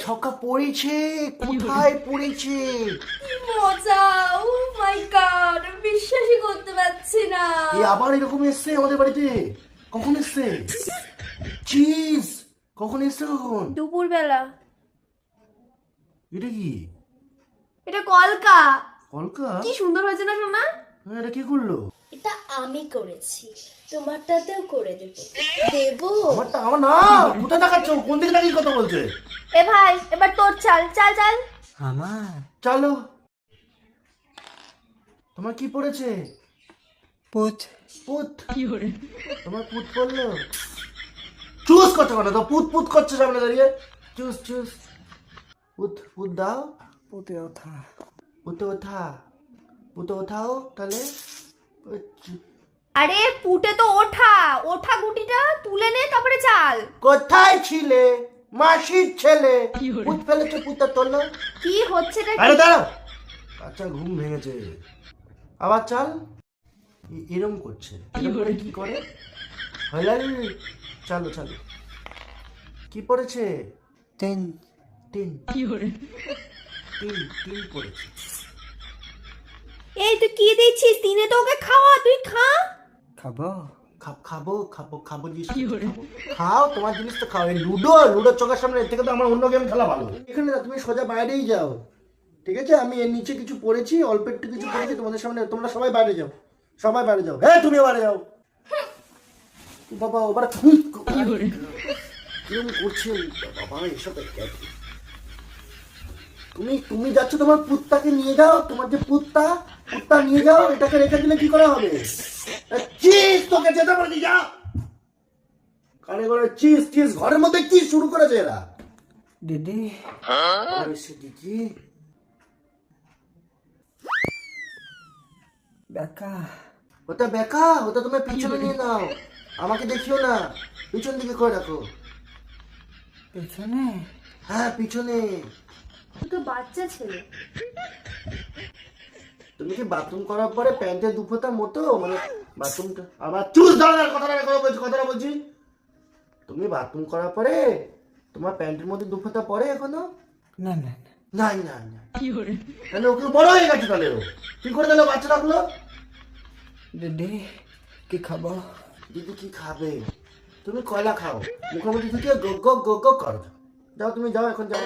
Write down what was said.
ছক্কা পড়েছে, কোথায় পড়েছে? কি মজা! ও মাই গড, বিশ্বাসই করতে পারছি না। আবার এরকম এসছে আমাদের বাড়িতে? কখন এসছে? চিজ কখন এসছে? কখন? দুপুরবেলা। এটা কি? এটা কলকা। কলকা? কি সুন্দর হয়েছে না সোনা? হ্যাঁ, এটা কি করলো? এটা আমি করেছি, তোমারটাতেও করে দেবো। আমারটা আমার না, কোথায় দেখাচ্ছ? কোন দিকে দাঁড়িয়ে কথা বলছে? এ ভাই, এবার তোর চাল চাল চাল। আমার চলো। তোমার কি পড়েছে? পুত পুত। তোমার পুত পড়লো? চুজ করতে পারো তো, পুত পুত করছে সামনে দাঁড়িয়ে। Choose choose. পুত পুত দাও। পুতে ওঠা পুতে ওঠা। পুতে ওঠাও তাহলে। আরে পুটে তো ওঠা, ওঠা গুটিটা তুলে নে তারপরে চাল। কোথায় ছিলে মাসির ছেলে? পুত ফেলেছে, পুতটা তোলো। কি হচ্ছে রে? আরে দাঁড়াও, আচ্ছা ঘুম ভেঙেছে। আবার চাল। এরম করছে, এরম করে কি করে? হলাল। চালো চালো। কি পড়েছে? তিন তিন। তিন তিন পড়েছে। এই তুই কি দিচ্ছিস? তিনে তো ওকে খাওয়া, তুই খা। খাবো খাবো খাবো খাবো জিনিস খাবো। খাও, তোমার জিনিস তো খাও। এই লুডো লুডো চোখের সামনে, এর থেকে তো আমার অন্য গেম খেলা ভালো। এখানে না, তুমি সোজা বাইরেই যাও, ঠিক আছে? আমি এর নিচে কিছু পড়েছি, অল্প একটু কিছু পড়েছি তোমাদের সামনে। তোমরা সবাই বাইরে যাও, সবাই বাইরে যাও। হ্যাঁ, তুমি বাইরে যাও। বাবা ওবার কিরম করছেন বাবা এসব? তুমি যাচ্ছ তোমার পুত্তাকে নিয়ে যাও, তোমার যে পুত্তা নিয়ে যাও। এটাকে রেখে দিলে কি করে হবে? চিজ তোকে যেতে পারি, যা। কানে করে চিজ চিজ, ঘরের মধ্যে কি শুরু করেছে এরা? দিদি আরে সে দিদি, বেকা ওটা বেকা, ওটা তুমি পিছনে নিয়ে নাও। আমাকে দেখিও না, পিছন দিকে করে রাখো। পেছনে হ্যাঁ, পিছনে। তুই তো বাচ্চা ছেলে। তুমি কি বাথরুম করার পরে প্যান্টের দুফোটার মতো, মানে বাথরুমটা আবার চুজ ধরনের কথাটা বলছি। তুমি বাথরুম করার পরে তোমার প্যান্টের মধ্যে দুফোটা পরে এখনো? না না না নাই না না। তাহলে ওকে বড় হয়ে গেছে, তাহলে ও কি করে তাহলে বাচ্চা রাখলো? দিদি কি খাবো? দিদি কি খাবে? তুমি কয়লা খাও, মুখোমুখি থেকে গো গো গো গো করো। যাও, তুমি যাও, এখন যাও।